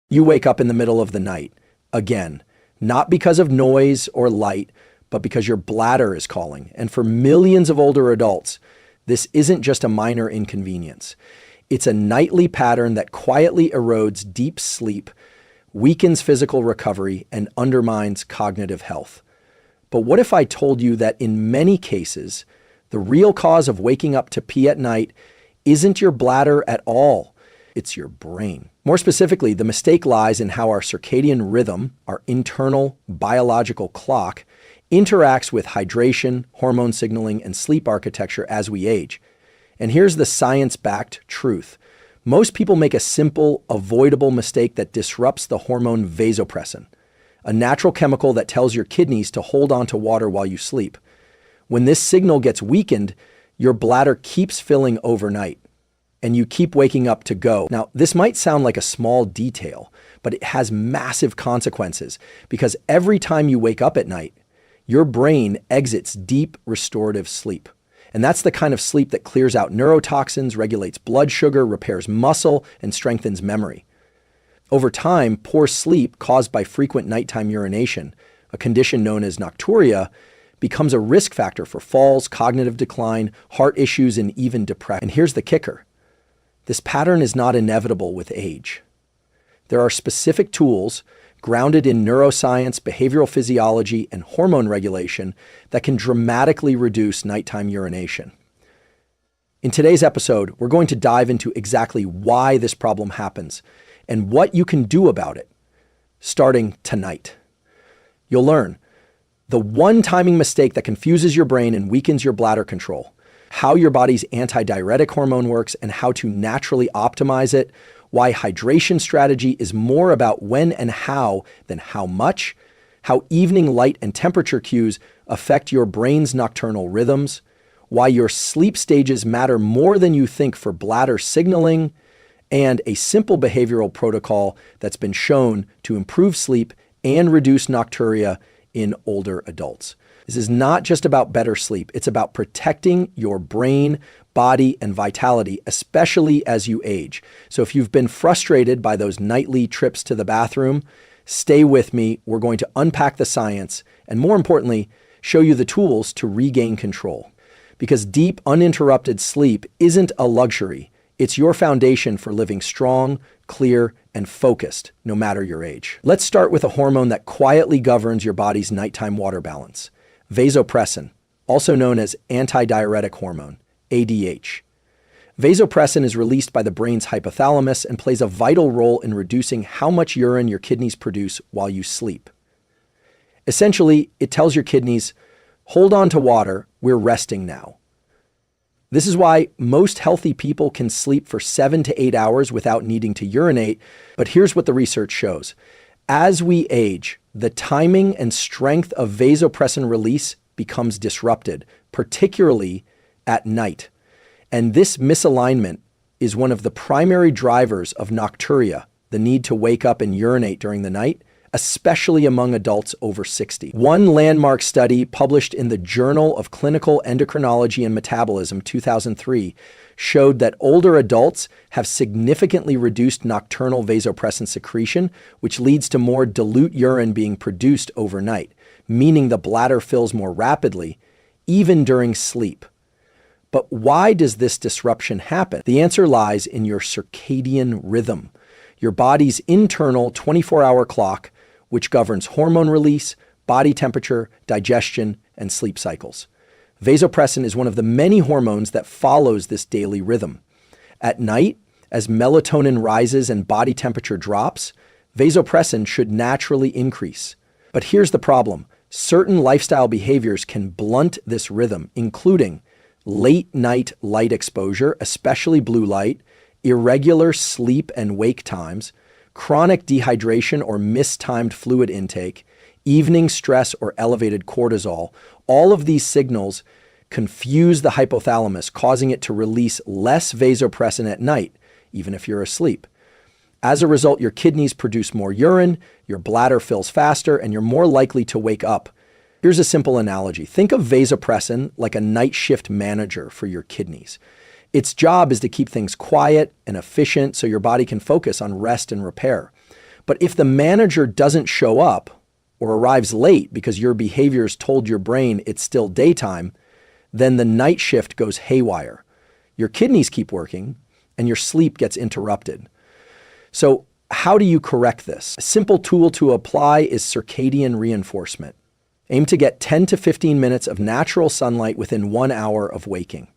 You wake up in the middle of the night, again, not because of noise or light, but because your bladder is calling. And for millions of older adults, this isn't just a minor inconvenience. It's a nightly pattern that quietly erodes deep sleep, weakens physical recovery, and undermines cognitive health. But what if I told you that in many cases, the real cause of waking up to pee at night isn't your bladder at all, it's your brain. More specifically, the mistake lies in how our circadian rhythm, our internal biological clock, interacts with hydration, hormone signaling, and sleep architecture as we age. And here's the science-backed truth. Most people make a simple, avoidable mistake that disrupts the hormone vasopressin, a natural chemical that tells your kidneys to hold on to water while you sleep. When this signal gets weakened, your bladder keeps filling overnight, and you keep waking up to go. Now, this might sound like a small detail, but it has massive consequences because every time you wake up at night, your brain exits deep restorative sleep. And that's the kind of sleep that clears out neurotoxins, regulates blood sugar, repairs muscle, and strengthens memory. Over time, poor sleep caused by frequent nighttime urination, a condition known as nocturia, becomes a risk factor for falls, cognitive decline, heart issues, and even depression. And here's the kicker. This pattern is not inevitable with age. There are specific tools grounded in neuroscience, behavioral physiology, and hormone regulation that can dramatically reduce nighttime urination. In today's episode, we're going to dive into exactly why this problem happens and what you can do about it, starting tonight. You'll learn the one timing mistake that confuses your brain and weakens your bladder control, how your body's antidiuretic hormone works and how to naturally optimize it, why hydration strategy is more about when and how than how much, how evening light and temperature cues affect your brain's nocturnal rhythms, why your sleep stages matter more than you think for bladder signaling, and a simple behavioral protocol that's been shown to improve sleep and reduce nocturia in older adults. This is not just about better sleep. It's about protecting your brain, body, and vitality, especially as you age. So if you've been frustrated by those nightly trips to the bathroom, stay with me. We're going to unpack the science and, more importantly, show you the tools to regain control. Because deep, uninterrupted sleep isn't a luxury. It's your foundation for living strong, clear, and focused, no matter your age. Let's start with a hormone that quietly governs your body's nighttime water balance. Vasopressin, also known as antidiuretic hormone, ADH. Vasopressin is released by the brain's hypothalamus and plays a vital role in reducing how much urine your kidneys produce while you sleep. Essentially, it tells your kidneys, hold on to water, we're resting now. This is why most healthy people can sleep for 7 to 8 hours without needing to urinate, but here's what the research shows. As we age, the timing and strength of vasopressin release becomes disrupted, particularly at night. And this misalignment is one of the primary drivers of nocturia, the need to wake up and urinate during the night, especially among adults over 60. One landmark study published in the Journal of Clinical Endocrinology and Metabolism 2003 showed that older adults have significantly reduced nocturnal vasopressin secretion, which leads to more dilute urine being produced overnight, meaning the bladder fills more rapidly, even during sleep. But why does this disruption happen? The answer lies in your circadian rhythm, your body's internal 24-hour clock, which governs hormone release, body temperature, digestion, and sleep cycles. Vasopressin is one of the many hormones that follows this daily rhythm. At night, as melatonin rises and body temperature drops, vasopressin should naturally increase. But here's the problem. Certain lifestyle behaviors can blunt this rhythm, including late night light exposure, especially blue light, irregular sleep and wake times, chronic dehydration or mistimed fluid intake, evening stress or elevated cortisol. All of these signals confuse the hypothalamus, causing it to release less vasopressin at night, even if you're asleep. As a result, your kidneys produce more urine, your bladder fills faster, and you're more likely to wake up. Here's a simple analogy. Think of vasopressin like a night shift manager for your kidneys. Its job is to keep things quiet and efficient so your body can focus on rest and repair. But if the manager doesn't show up or arrives late because your behaviors told your brain it's still daytime, then the night shift goes haywire. Your kidneys keep working and your sleep gets interrupted. So how do you correct this? A simple tool to apply is circadian reinforcement. Aim to get 10 to 15 minutes of natural sunlight within 1 hour of waking.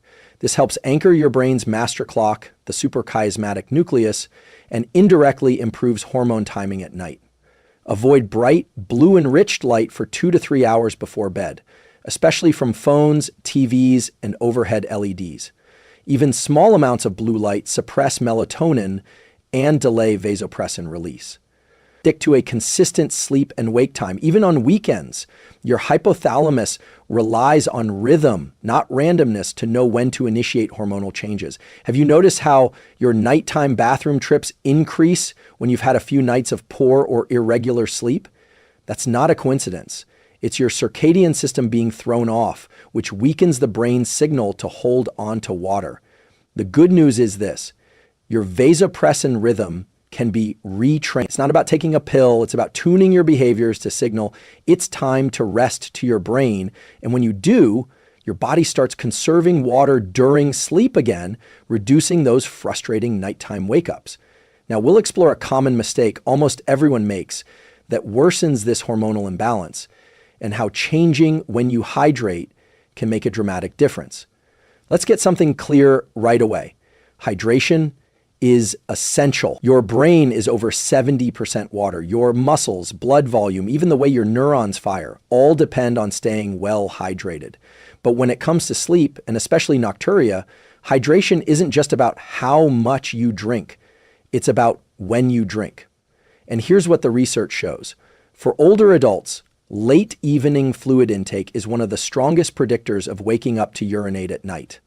This helps anchor your brain's master clock, the suprachiasmatic nucleus, and indirectly improves hormone timing at night. Avoid bright, blue-enriched light for 2 to 3 hours before bed, especially from phones, TVs, and overhead LEDs. Even small amounts of blue light suppress melatonin and delay vasopressin release. Stick to a consistent sleep and wake time. Even on weekends, your hypothalamus relies on rhythm, not randomness, to know when to initiate hormonal changes. Have you noticed how your nighttime bathroom trips increase when you've had a few nights of poor or irregular sleep? That's not a coincidence. It's your circadian system being thrown off, which weakens the brain's signal to hold on to water. The good news is this: your vasopressin rhythm can be retrained. It's not about taking a pill. It's about tuning your behaviors to signal it's time to rest to your brain. And when you do, your body starts conserving water during sleep again, reducing those frustrating nighttime wake-ups. Now, we'll explore a common mistake almost everyone makes that worsens this hormonal imbalance, and how changing when you hydrate can make a dramatic difference. Let's get something clear right away. Hydration is essential. Your brain is over 70% water. Your muscles, blood volume, even the way your neurons fire, all depend on staying well hydrated. But when it comes to sleep, and especially nocturia, hydration isn't just about how much you drink. It's about when you drink. And here's what the research shows. For older adults, late evening fluid intake is one of the strongest predictors of waking up to urinate at night.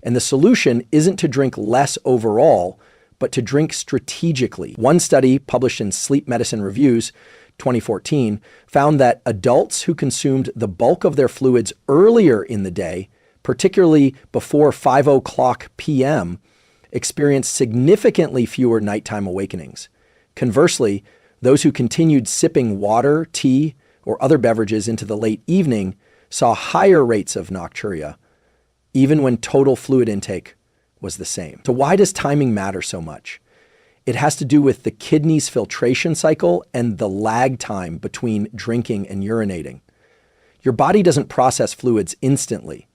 And the solution isn't to drink less overall, but to drink strategically. One study published in Sleep Medicine Reviews 2014 found that adults who consumed the bulk of their fluids earlier in the day, particularly before 5:00 p.m., experienced significantly fewer nighttime awakenings. Conversely, those who continued sipping water, tea, or other beverages into the late evening saw higher rates of nocturia, even when total fluid intake was the same. So why does timing matter so much? It has to do with the kidney's filtration cycle and the lag time between drinking and urinating. Your body doesn't process fluids instantly.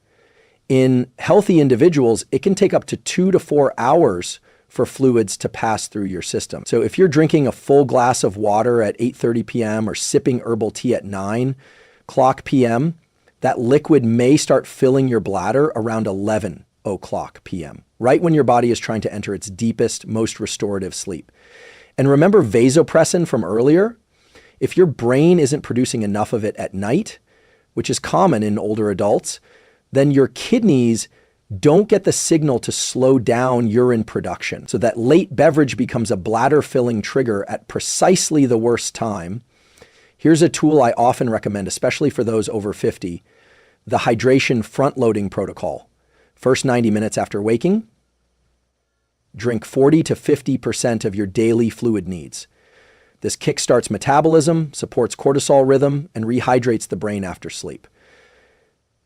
In healthy individuals, it can take up to 2 to 4 hours for fluids to pass through your system. So if you're drinking a full glass of water at 8:30 p.m. or sipping herbal tea at 9:00 p.m., that liquid may start filling your bladder around 11:00 p.m., right when your body is trying to enter its deepest, most restorative sleep. And remember vasopressin from earlier? If your brain isn't producing enough of it at night, which is common in older adults, then your kidneys don't get the signal to slow down urine production. So that late beverage becomes a bladder-filling trigger at precisely the worst time. Here's a tool I often recommend, especially for those over 50, the hydration front-loading protocol. First 90 minutes after waking, drink 40 to 50% of your daily fluid needs. This kickstarts metabolism, supports cortisol rhythm, and rehydrates the brain after sleep.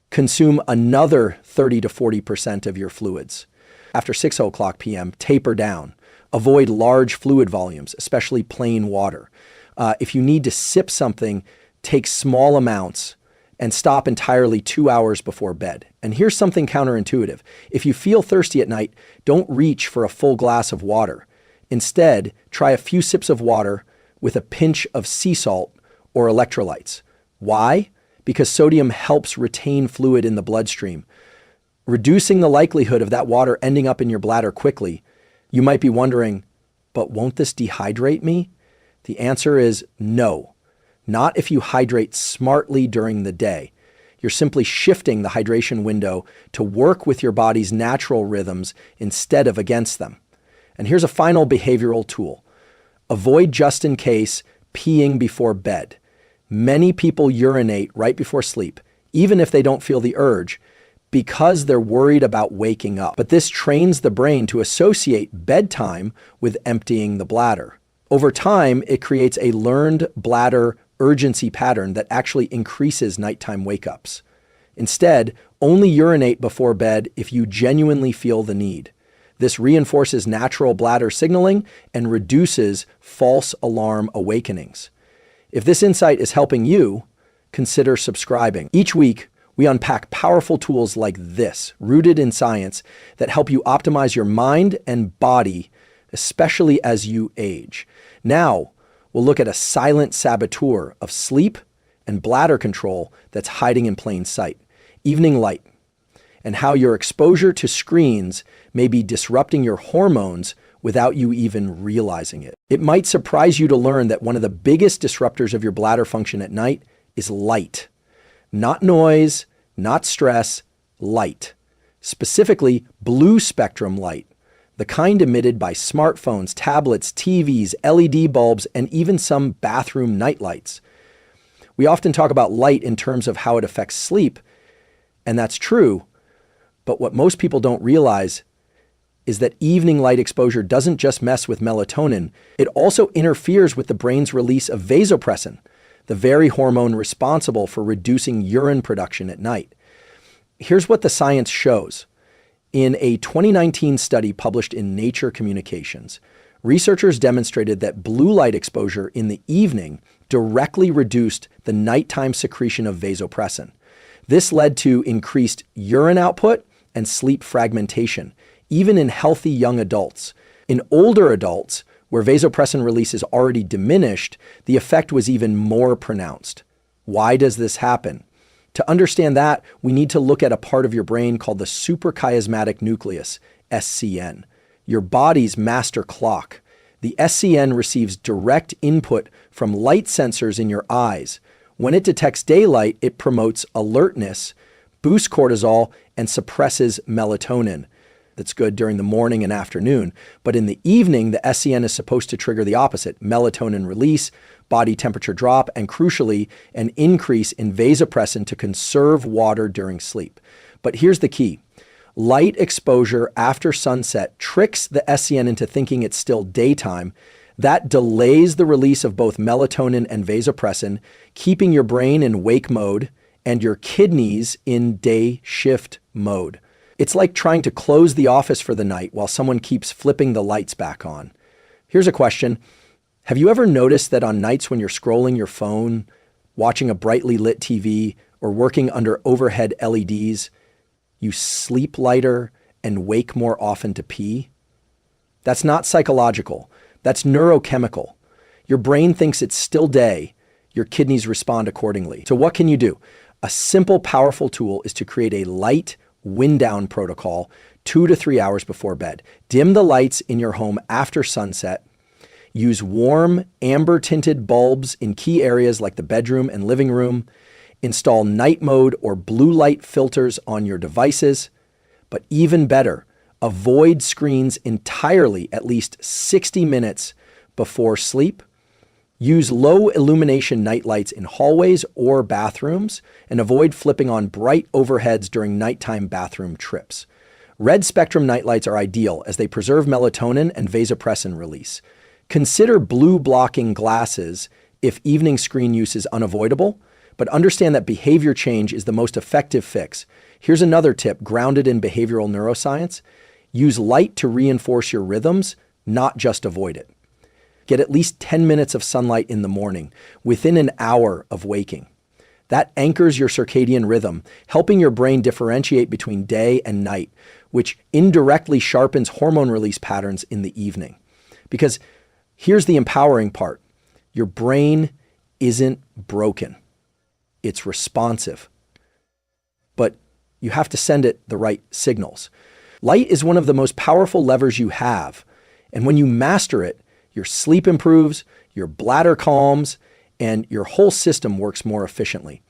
Consume another 30 to 40% of your fluids. After 6:00 p.m., taper down. Avoid large fluid volumes, especially plain water. If you need to sip something, take small amounts and stop entirely 2 hours before bed. And here's something counterintuitive. If you feel thirsty at night, don't reach for a full glass of water. Instead, try a few sips of water with a pinch of sea salt or electrolytes. Why? Because sodium helps retain fluid in the bloodstream, reducing the likelihood of that water ending up in your bladder quickly. You might be wondering, but won't this dehydrate me? The answer is no. Not if you hydrate smartly during the day. You're simply shifting the hydration window to work with your body's natural rhythms instead of against them. And here's a final behavioral tool. Avoid just in case peeing before bed. Many people urinate right before sleep, even if they don't feel the urge, because they're worried about waking up. But this trains the brain to associate bedtime with emptying the bladder. Over time, it creates a learned bladder urgency pattern that actually increases nighttime wake-ups. Instead, only urinate before bed if you genuinely feel the need. This reinforces natural bladder signaling and reduces false alarm awakenings. If this insight is helping you, consider subscribing. Each week, we unpack powerful tools like this, rooted in science, that help you optimize your mind and body, especially as you age. Now, we'll look at a silent saboteur of sleep and bladder control that's hiding in plain sight: evening light, and how your exposure to screens may be disrupting your hormones without you even realizing it. It might surprise you to learn that one of the biggest disruptors of your bladder function at night is light. Not noise, not stress, light. Specifically, blue spectrum light, the kind emitted by smartphones, tablets, TVs, LED bulbs, and even some bathroom nightlights. We often talk about light in terms of how it affects sleep, and that's true, but what most people don't realize is that evening light exposure doesn't just mess with melatonin, it also interferes with the brain's release of vasopressin, the very hormone responsible for reducing urine production at night. Here's what the science shows. In a 2019 study published in Nature Communications, researchers demonstrated that blue light exposure in the evening directly reduced the nighttime secretion of vasopressin. This led to increased urine output and sleep fragmentation, even in healthy young adults. In older adults, where vasopressin release is already diminished, the effect was even more pronounced. Why does this happen? To understand that, we need to look at a part of your brain called the suprachiasmatic nucleus, SCN, your body's master clock. The SCN receives direct input from light sensors in your eyes. When it detects daylight, it promotes alertness, boosts cortisol, and suppresses melatonin. That's good during the morning and afternoon. But in the evening, the SCN is supposed to trigger the opposite: melatonin release, body temperature drop, and crucially, an increase in vasopressin to conserve water during sleep. But here's the key. Light exposure after sunset tricks the SCN into thinking it's still daytime. That delays the release of both melatonin and vasopressin, keeping your brain in wake mode and your kidneys in day shift mode. It's like trying to close the office for the night while someone keeps flipping the lights back on. Here's a question. Have you ever noticed that on nights when you're scrolling your phone, watching a brightly lit TV, or working under overhead LEDs, you sleep lighter and wake more often to pee? That's not psychological. That's neurochemical. Your brain thinks it's still day. Your kidneys respond accordingly. So what can you do? A simple, powerful tool is to create a light wind down protocol 2 to 3 hours before bed. Dim the lights in your home after sunset. Use warm, amber-tinted bulbs in key areas like the bedroom and living room. Install night mode or blue light filters on your devices. But even better, avoid screens entirely at least 60 minutes before sleep. Use low illumination nightlights in hallways or bathrooms, and avoid flipping on bright overheads during nighttime bathroom trips. Red spectrum nightlights are ideal as they preserve melatonin and vasopressin release. Consider blue blocking glasses if evening screen use is unavoidable, but understand that behavior change is the most effective fix. Here's another tip grounded in behavioral neuroscience. Use light to reinforce your rhythms, not just avoid it. Get at least 10 minutes of sunlight in the morning, within an hour of waking. That anchors your circadian rhythm, helping your brain differentiate between day and night, which indirectly sharpens hormone release patterns in the evening. Because here's the empowering part. Your brain isn't broken. It's responsive. But you have to send it the right signals. Light is one of the most powerful levers you have. And when you master it, your sleep improves, your bladder calms, and your whole system works more efficiently.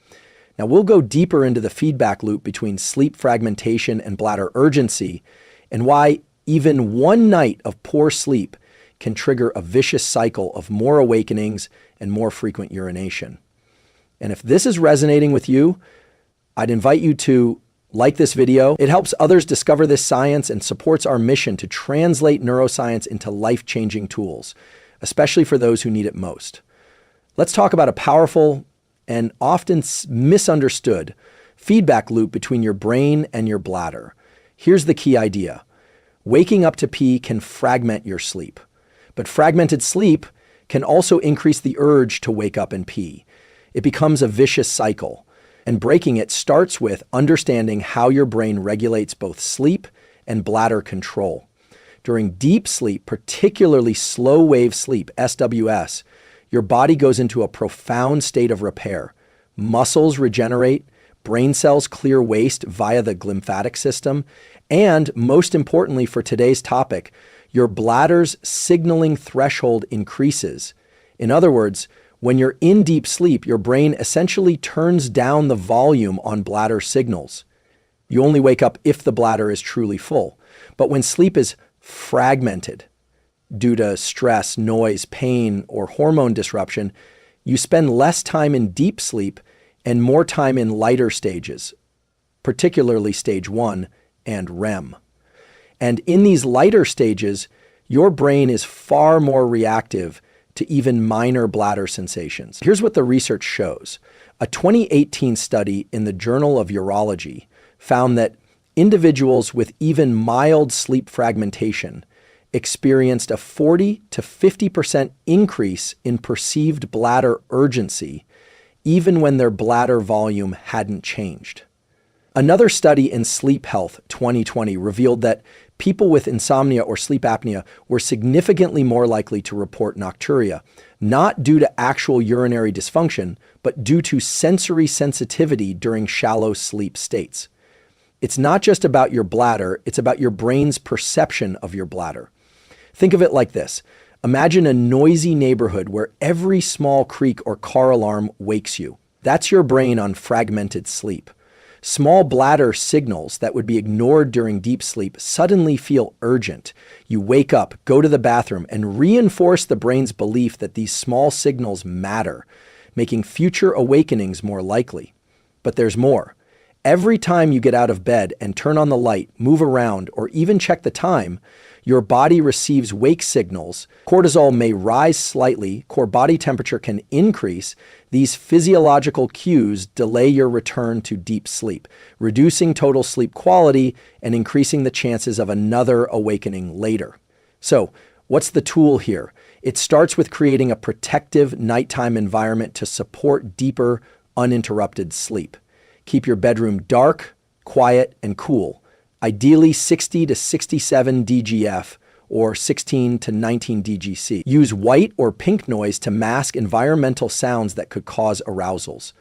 Now, we'll go deeper into the feedback loop between sleep fragmentation and bladder urgency, and why even one night of poor sleep can trigger a vicious cycle of more awakenings and more frequent urination. And if this is resonating with you, I'd invite you to like this video. It helps others discover this science and supports our mission to translate neuroscience into life-changing tools. especially for those who need it most. Let's talk about a powerful and often misunderstood feedback loop between your brain and your bladder. Here's the key idea. Waking up to pee can fragment your sleep, but fragmented sleep can also increase the urge to wake up and pee. It becomes a vicious cycle, and breaking it starts with understanding how your brain regulates both sleep and bladder control. During deep sleep, particularly slow wave sleep, SWS, your body goes into a profound state of repair. Muscles regenerate, brain cells clear waste via the lymphatic system, and most importantly for today's topic, your bladder's signaling threshold increases. In other words, when you're in deep sleep, your brain essentially turns down the volume on bladder signals. You only wake up if the bladder is truly full. But when sleep is fragmented due to stress, noise, pain, or hormone disruption, you spend less time in deep sleep and more time in lighter stages, particularly stage 1 and REM. And in these lighter stages, your brain is far more reactive to even minor bladder sensations. Here's what the research shows. A 2018 study in the Journal of Urology found that individuals with even mild sleep fragmentation experienced a 40 to 50% increase in perceived bladder urgency, even when their bladder volume hadn't changed. Another study in Sleep Health 2020 revealed that people with insomnia or sleep apnea were significantly more likely to report nocturia, not due to actual urinary dysfunction, but due to sensory sensitivity during shallow sleep states. It's not just about your bladder, it's about your brain's perception of your bladder. Think of it like this. Imagine a noisy neighborhood where every small creak or car alarm wakes you. That's your brain on fragmented sleep. Small bladder signals that would be ignored during deep sleep suddenly feel urgent. You wake up, go to the bathroom, and reinforce the brain's belief that these small signals matter, making future awakenings more likely. But there's more. Every time you get out of bed and turn on the light, move around, or even check the time, your body receives wake signals. Cortisol may rise slightly, core body temperature can increase. These physiological cues delay your return to deep sleep, reducing total sleep quality and increasing the chances of another awakening later. So, what's the tool here? It starts with creating a protective nighttime environment to support deeper, uninterrupted sleep. Keep your bedroom dark, quiet, and cool. Ideally 60 to 67 DGF or 16 to 19 DGC. Use white or pink noise to mask environmental sounds that could cause arousals.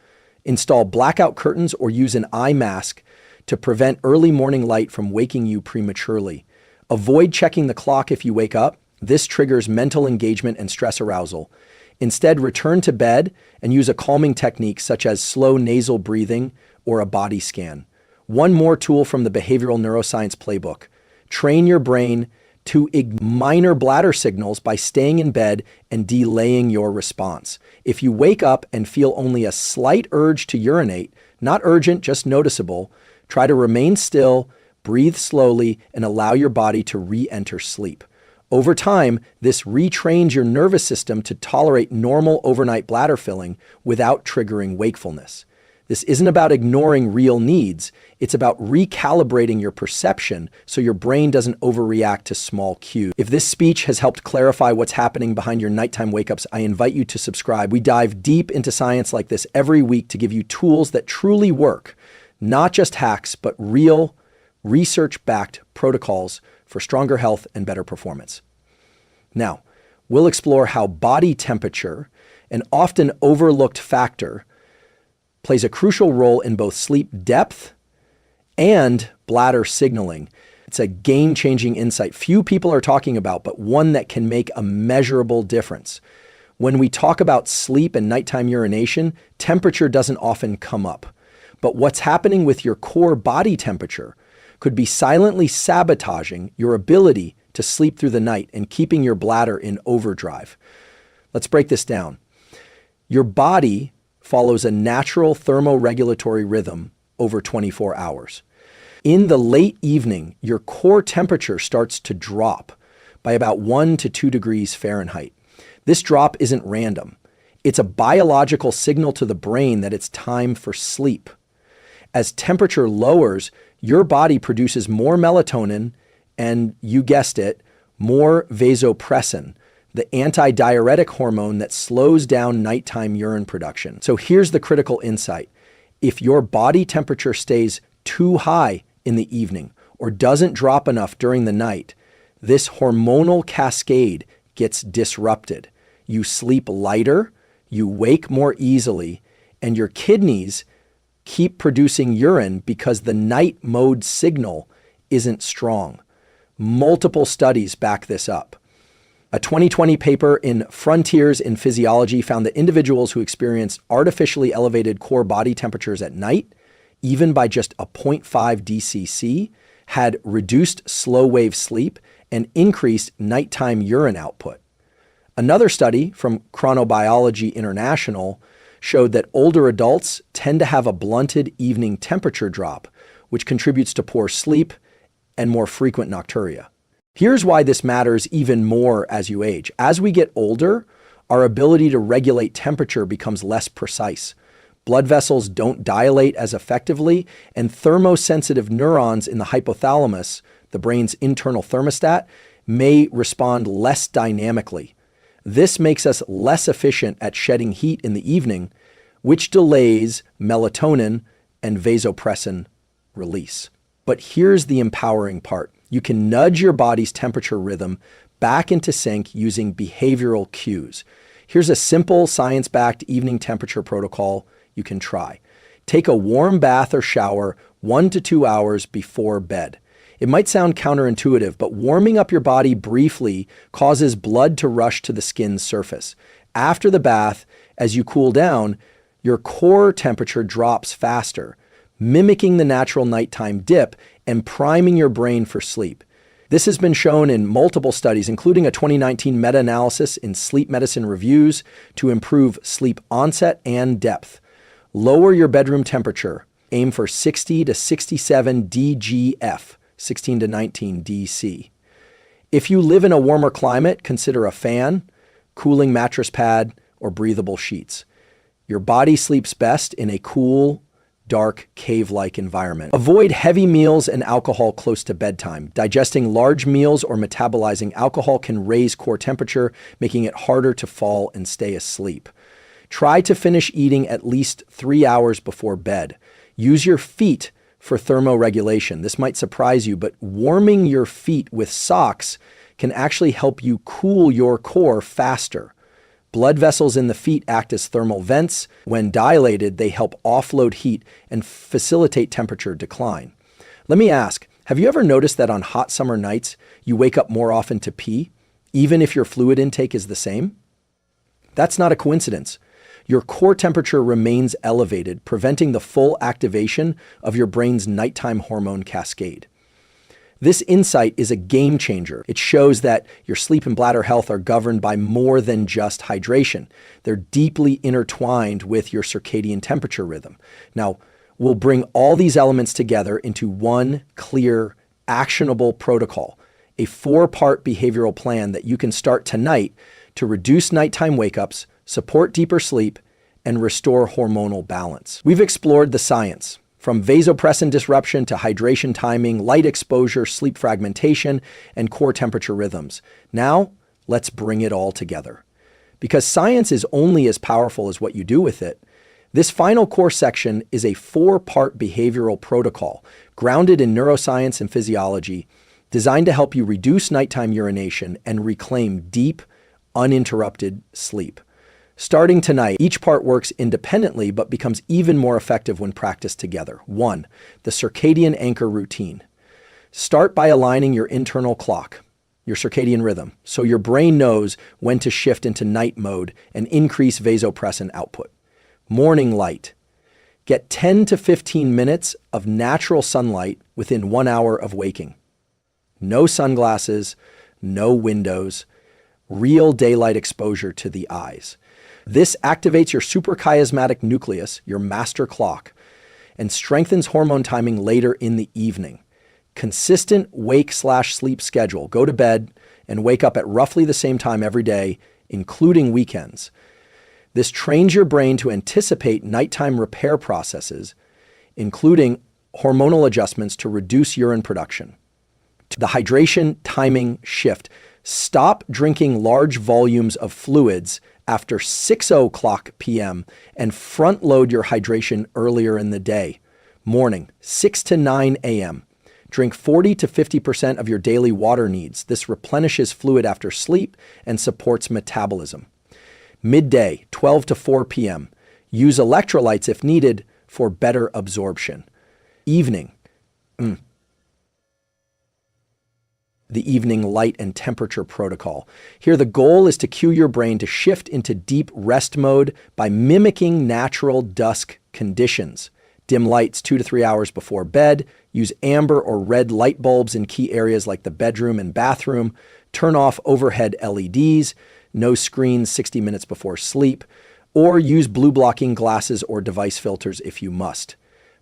Install blackout curtains or use an eye mask to prevent early morning light from waking you prematurely. Avoid checking the clock if you wake up. This triggers mental engagement and stress arousal. Instead, return to bed and use a calming technique such as slow nasal breathing or a body scan. One more tool from the behavioral neuroscience playbook. Train your brain to ignore minor bladder signals by staying in bed and delaying your response. If you wake up and feel only a slight urge to urinate, not urgent, just noticeable, try to remain still, breathe slowly, and allow your body to re-enter sleep. Over time, this retrains your nervous system to tolerate normal overnight bladder filling without triggering wakefulness. This isn't about ignoring real needs. It's about recalibrating your perception so your brain doesn't overreact to small cues. If this speech has helped clarify what's happening behind your nighttime wake-ups, I invite you to subscribe. We dive deep into science like this every week to give you tools that truly work, not just hacks, but real, research-backed protocols for stronger health and better performance. Now, we'll explore how body temperature, an often overlooked factor, plays a crucial role in both sleep depth and bladder signaling. It's a game-changing insight few people are talking about, but one that can make a measurable difference. When we talk about sleep and nighttime urination, temperature doesn't often come up. But what's happening with your core body temperature could be silently sabotaging your ability to sleep through the night and keeping your bladder in overdrive. Let's break this down. Your body follows a natural thermoregulatory rhythm over 24 hours. In the late evening, your core temperature starts to drop by about 1 to 2 degrees Fahrenheit. This drop isn't random. It's a biological signal to the brain that it's time for sleep. As temperature lowers, your body produces more melatonin and, you guessed it, more vasopressin, the antidiuretic hormone that slows down nighttime urine production. So here's the critical insight. If your body temperature stays too high in the evening or doesn't drop enough during the night, this hormonal cascade gets disrupted. You sleep lighter, you wake more easily, and your kidneys keep producing urine because the night mode signal isn't strong. Multiple studies back this up. A 2020 paper in Frontiers in Physiology found that individuals who experience artificially elevated core body temperatures at night, even by just a 0.5 DCC, had reduced slow-wave sleep and increased nighttime urine output. Another study from Chronobiology International showed that older adults tend to have a blunted evening temperature drop, which contributes to poor sleep and more frequent nocturia. Here's why this matters even more as you age. As we get older, our ability to regulate temperature becomes less precise. Blood vessels don't dilate as effectively, and thermosensitive neurons in the hypothalamus, the brain's internal thermostat, may respond less dynamically. This makes us less efficient at shedding heat in the evening, which delays melatonin and vasopressin release. But here's the empowering part. You can nudge your body's temperature rhythm back into sync using behavioral cues. Here's a simple science-backed evening temperature protocol you can try. Take a warm bath or shower 1 to 2 hours before bed. It might sound counterintuitive, but warming up your body briefly causes blood to rush to the skin's surface. After the bath, as you cool down, your core temperature drops faster, mimicking the natural nighttime dip and priming your brain for sleep. This has been shown in multiple studies, including a 2019 meta-analysis in Sleep Medicine Reviews, to improve sleep onset and depth. Lower your bedroom temperature. Aim for 60 to 67 DGF, 16 to 19 DC. If you live in a warmer climate, consider a fan, cooling mattress pad, or breathable sheets. Your body sleeps best in a cool, dark, cave-like environment. Avoid heavy meals and alcohol close to bedtime. Digesting large meals or metabolizing alcohol can raise core temperature, making it harder to fall and stay asleep. Try to finish eating at least 3 hours before bed. Use your feet for thermoregulation. This might surprise you, but warming your feet with socks can actually help you cool your core faster. Blood vessels in the feet act as thermal vents. When dilated, they help offload heat and facilitate temperature decline. Let me ask, have you ever noticed that on hot summer nights, you wake up more often to pee, even if your fluid intake is the same? That's not a coincidence. Your core temperature remains elevated, preventing the full activation of your brain's nighttime hormone cascade. This insight is a game changer. It shows that your sleep and bladder health are governed by more than just hydration. They're deeply intertwined with your circadian temperature rhythm. Now, we'll bring all these elements together into one clear, actionable protocol, a 4-part behavioral plan that you can start tonight to reduce nighttime wake-ups, support deeper sleep, and restore hormonal balance. We've explored the science, from vasopressin disruption to hydration timing, light exposure, sleep fragmentation, and core temperature rhythms. Now, let's bring it all together. Because science is only as powerful as what you do with it, this final core section is a 4-part behavioral protocol grounded in neuroscience and physiology, designed to help you reduce nighttime urination and reclaim deep, uninterrupted sleep. Starting tonight, each part works independently but becomes even more effective when practiced together. 1. The circadian anchor routine. Start by aligning your internal clock, your circadian rhythm, so your brain knows when to shift into night mode and increase vasopressin output. Morning light. Get 10 to 15 minutes of natural sunlight within 1 hour of waking. No sunglasses, no windows, real daylight exposure to the eyes. This activates your suprachiasmatic nucleus, your master clock, and strengthens hormone timing later in the evening. Consistent wake/sleep schedule. Go to bed and wake up at roughly the same time every day including weekends. This trains your brain to anticipate nighttime repair processes, including hormonal adjustments to reduce urine production. The hydration timing shift. Stop drinking large volumes of fluids after 6:00 p.m. and front load your hydration earlier in the day. Morning, 6 to 9 a.m. Drink 40 to 50% of your daily water needs. This replenishes fluid after sleep and supports metabolism. Midday, 12 to 4 p.m. Use electrolytes if needed for better absorption. Evening. The evening light and temperature protocol. Here, the goal is to cue your brain to shift into deep rest mode by mimicking natural dusk conditions. Dim lights 2 to 3 hours before bed. Use amber or red light bulbs in key areas like the bedroom and bathroom. Turn off overhead LEDs. No screens 60 minutes before sleep. Or use blue blocking glasses or device filters if you must.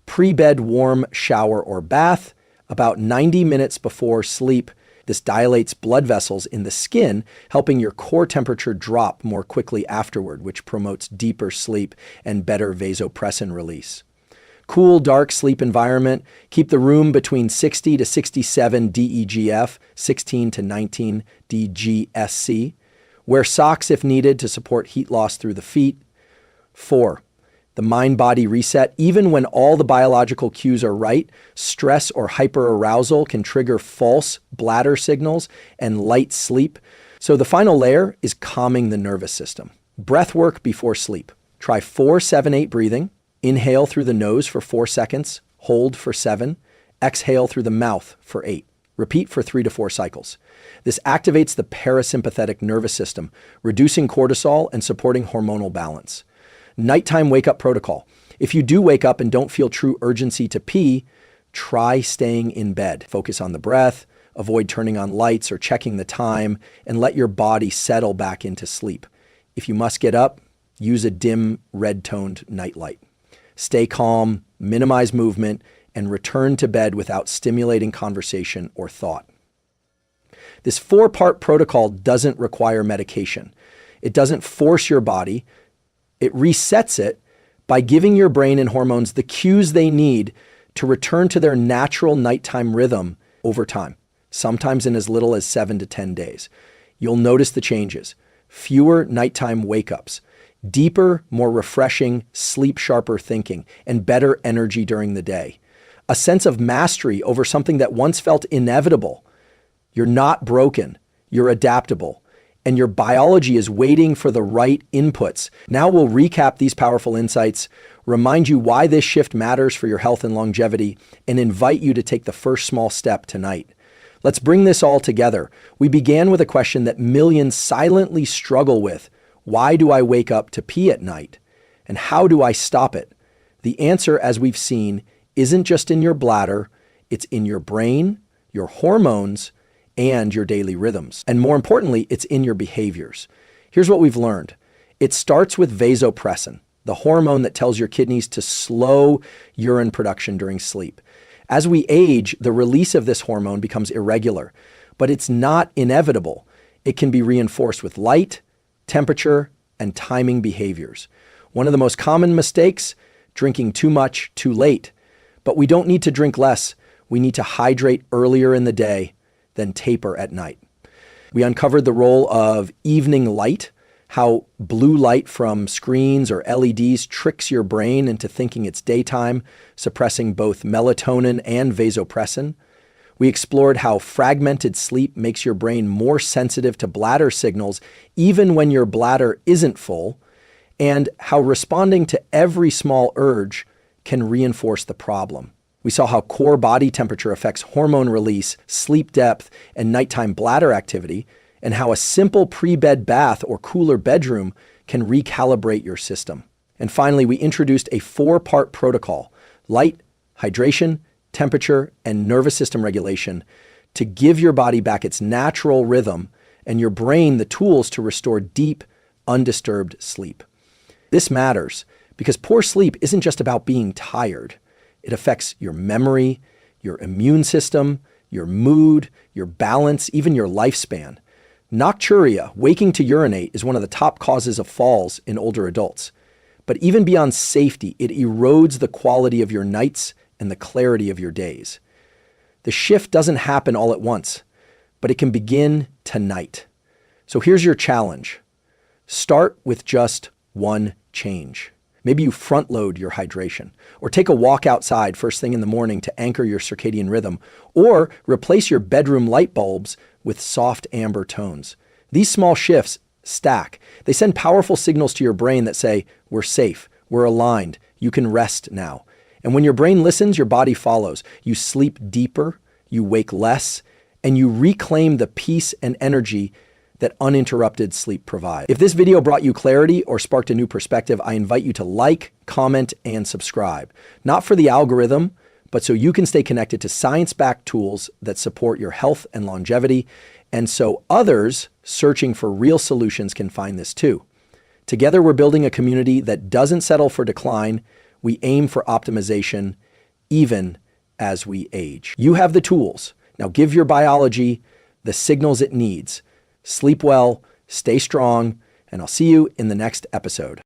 Pre-bed warm shower or bath about 90 minutes before sleep. This dilates blood vessels in the skin, helping your core temperature drop more quickly afterward, which promotes deeper sleep and better vasopressin release. Cool, dark sleep environment. Keep the room between 60 to 67 DEGF, 16 to 19 DGSC. Wear socks if needed to support heat loss through the feet. 4. The mind-body reset. Even when all the biological cues are right, stress or hyperarousal can trigger false bladder signals and light sleep. So the final layer is calming the nervous system. Breath work before sleep. Try 4-7-8 breathing. Inhale through the nose for 4 seconds. Hold for 7. Exhale through the mouth for 8. Repeat for 3 to 4 cycles. This activates the parasympathetic nervous system, reducing cortisol and supporting hormonal balance. Nighttime wake-up protocol. If you do wake up and don't feel true urgency to pee, try staying in bed. Focus on the breath, avoid turning on lights or checking the time, and let your body settle back into sleep. If you must get up, use a dim, red-toned nightlight. Stay calm, minimize movement, and return to bed without stimulating conversation or thought. This 4-part protocol doesn't require medication. It doesn't force your body. It resets it by giving your brain and hormones the cues they need to return to their natural nighttime rhythm over time, sometimes in as little as 7 to 10 days. You'll notice the changes. Fewer nighttime wake-ups, deeper, more refreshing, sleep-sharper thinking, and better energy during the day. A sense of mastery over something that once felt inevitable. You're not broken. You're adaptable. And your biology is waiting for the right inputs. Now we'll recap these powerful insights, remind you why this shift matters for your health and longevity, and invite you to take the first small step tonight. Let's bring this all together. We began with a question that millions silently struggle with. Why do I wake up to pee at night? And how do I stop it? The answer, as we've seen, isn't just in your bladder, it's in your brain, your hormones, and your daily rhythms. And more importantly, it's in your behaviors. Here's what we've learned. It starts with vasopressin, the hormone that tells your kidneys to slow urine production during sleep. As we age, the release of this hormone becomes irregular, but it's not inevitable. It can be reinforced with light, temperature, and timing behaviors. One of the most common mistakes, drinking too much too late. But we don't need to drink less. We need to hydrate earlier in the day, then taper at night. We uncovered the role of evening light, how blue light from screens or LEDs tricks your brain into thinking it's daytime, suppressing both melatonin and vasopressin. We explored how fragmented sleep makes your brain more sensitive to bladder signals, even when your bladder isn't full, and how responding to every small urge can reinforce the problem. We saw how core body temperature affects hormone release, sleep depth, and nighttime bladder activity, and how a simple pre-bed bath or cooler bedroom can recalibrate your system. And finally, we introduced a 4-part protocol: light, hydration, temperature, and nervous system regulation to give your body back its natural rhythm and your brain the tools to restore deep, undisturbed sleep. This matters because poor sleep isn't just about being tired. It affects your memory, your immune system, your mood, your balance, even your lifespan. Nocturia, waking to urinate, is one of the top causes of falls in older adults. But even beyond safety, it erodes the quality of your nights and the clarity of your days. The shift doesn't happen all at once, but it can begin tonight. So here's your challenge. Start with just one change. Maybe you front load your hydration, or take a walk outside first thing in the morning to anchor your circadian rhythm, or replace your bedroom light bulbs with soft amber tones. These small shifts stack. They send powerful signals to your brain that say, we're safe, we're aligned, you can rest now. And when your brain listens, your body follows. You sleep deeper, you wake less, and you reclaim the peace and energy that uninterrupted sleep provides. If this video brought you clarity or sparked a new perspective, I invite you to like, comment, and subscribe. Not for the algorithm, but so you can stay connected to science-backed tools that support your health and longevity, and so others searching for real solutions can find this too. Together, we're building a community that doesn't settle for decline. We aim for optimization, even as we age. You have the tools. Now give your biology the signals it needs. Sleep well, stay strong, and I'll see you in the next episode.